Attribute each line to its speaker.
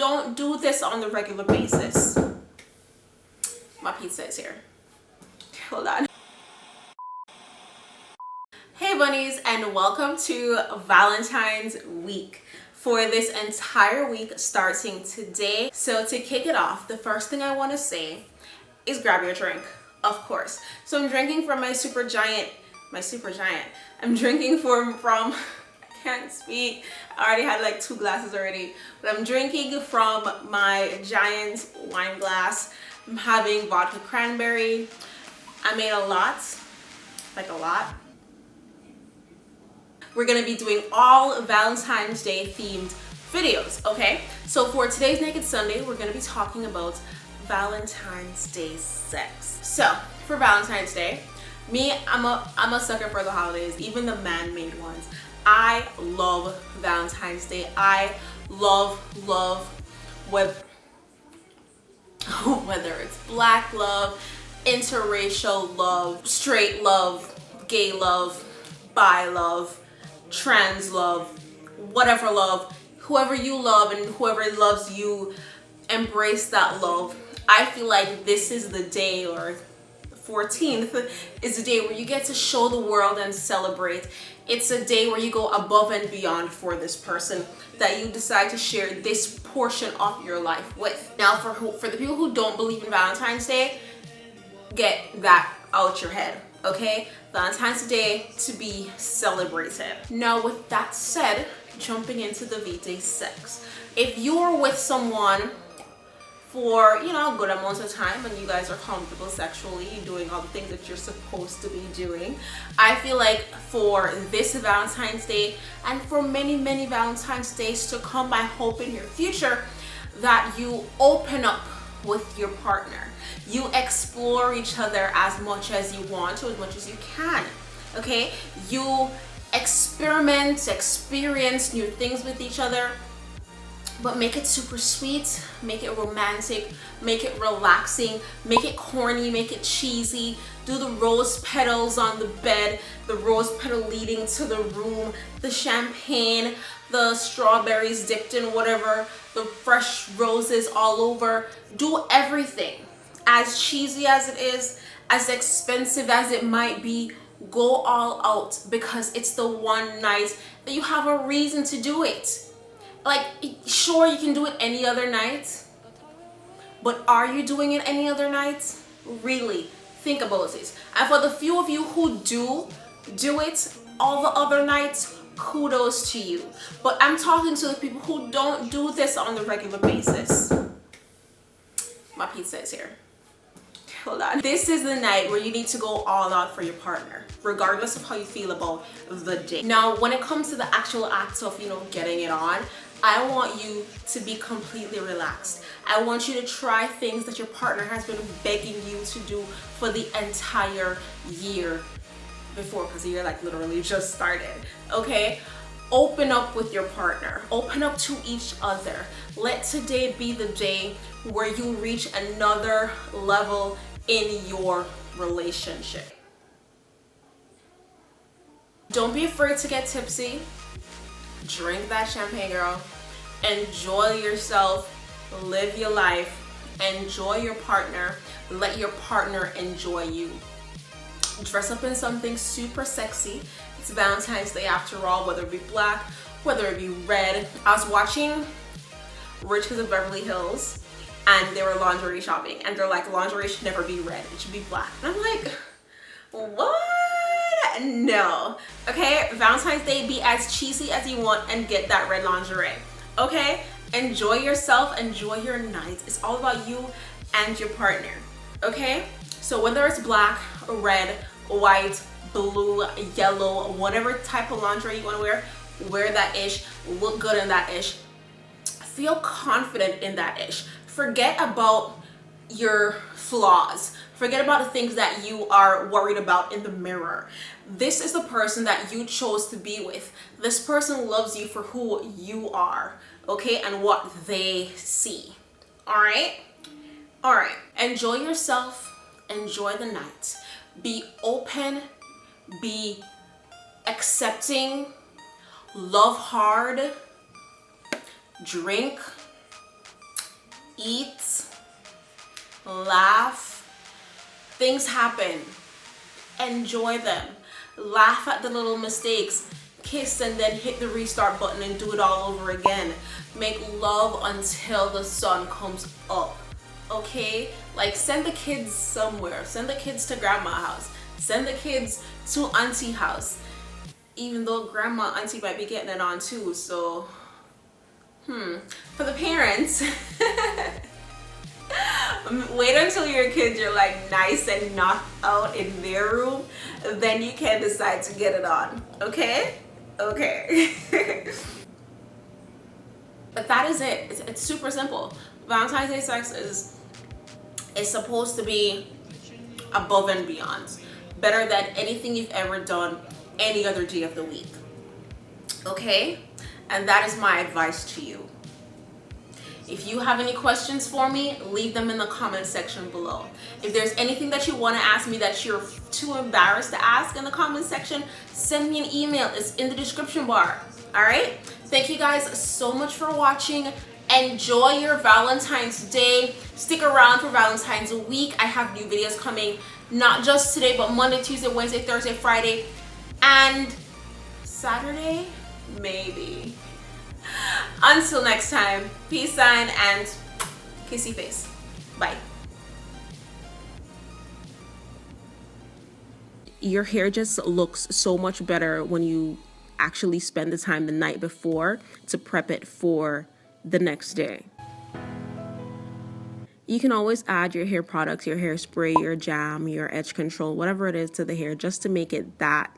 Speaker 1: don't do this on the regular basis. My pizza is here. Hold on. Hey bunnies, and welcome to Valentine's week. For this entire week starting today. So to kick it off, the first thing I want to say is grab your drink, of course. So I'm drinking from my super giant. I'm drinking from I can't speak. I already had like 2 glasses already, but I'm drinking from my giant wine glass. I'm having vodka cranberry. I made a lot, like a lot. We're gonna be doing all Valentine's Day themed videos, okay? So for today's Naked Sunday, we're gonna be talking about Valentine's Day sex. So for Valentine's Day, I'm a sucker for the holidays, even the man-made ones. I love Valentine's Day. I love whether it's black love, interracial love, straight love, gay love, bi love, trans love, whatever love, whoever you love and whoever loves you, embrace that love. I feel like this is the day, or the 14th is the day where you get to show the world and celebrate. It's a day where you go above and beyond for this person that you decide to share this portion of your life with. Now for the people who don't believe in Valentine's Day, get that out your head, okay? Valentine's Day to be celebrated. Now with that said, jumping into the V-Day sex. If you're with someone for, you know, a good amount of time and you guys are comfortable sexually, doing all the things that you're supposed to be doing, I feel like for this Valentine's Day and for many Valentine's Days to come, I hope in your future that you open up with your partner. You explore each other as much as you want to, as much as you can, okay? You experiment, experience new things with each other, but make it super sweet, make it romantic, make it relaxing, make it corny, make it cheesy. Do the rose petals on the bed, the rose petal leading to the room, the champagne, the strawberries dipped in whatever, the fresh roses all over. Do everything. As cheesy as it is, as expensive as it might be, go all out, because it's the one night that you have a reason to do it. Like, sure, you can do it any other night, but are you doing it any other night? Really think about it. And for the few of you who do it all the other nights, kudos to you. But I'm talking to the people who don't do this on the regular basis. My pizza is here. Hold on. This is the night where you need to go all out for your partner, regardless of how you feel about the day. Now, when it comes to the actual act of, you know, getting it on, I want you to be completely relaxed. I want you to try things that your partner has been begging you to do for the entire year before, because the year like literally just started, okay? Open up with your partner. Open up to each other. Let today be the day where you reach another level in your relationship. Don't be afraid to get tipsy. Drink that champagne, girl. Enjoy yourself. Live your life. Enjoy your partner. Let your partner enjoy you. Dress up in something super sexy. It's Valentine's Day after all, whether it be black, whether it be red. I was watching Rich Kids of Beverly Hills and they were lingerie shopping and they're like, lingerie should never be red, it should be black. And I'm like, what? No. Okay, Valentine's Day, be as cheesy as you want and get that red lingerie. Okay, enjoy yourself, enjoy your night. It's all about you and your partner. Okay, so whether it's black, red, white, blue, yellow, whatever type of lingerie you want to wear that ish. Look good in that ish. Feel confident in that ish. Forget about your flaws. Forget about the things that you are worried about in the mirror. This is the person that you chose to be with. This person loves you for who you are, okay, and what they see. All right? All right. Enjoy yourself. Enjoy the night. Be open. Be accepting. Love hard. Drink. eat, laugh. Things happen. Enjoy them. Laugh at the little mistakes. Kiss and then hit the restart button and do it all over again. Make love until the sun comes up. Okay? Like, send the kids somewhere. Send the kids to grandma's house. Send the kids to auntie house. Even though grandma, auntie might be getting it on too, so for the parents, wait until your kids are like nice and knocked out in their room, then you can decide to get it on. Okay? Okay. But that is it. It's super simple. Valentine's Day sex is supposed to be above and beyond. Better than anything you've ever done any other day of the week. Okay? And that is my advice to you. If you have any questions for me, leave them in the comment section below. If there's anything that you want to ask me that you're too embarrassed to ask in the comment section, send me an email. It's in the description bar. All right? Thank you guys so much for watching. Enjoy your Valentine's Day. Stick around for Valentine's week. I have new videos coming, not just today, but Monday, Tuesday, Wednesday, Thursday, Friday, and Saturday, maybe. Until next time, peace sign and kissy face. Bye. Your hair just looks so much better when you actually spend the time the night before to prep it for the next day. You can always add your hair products, your hairspray, your jam, your edge control, whatever it is to the hair, just to make it that,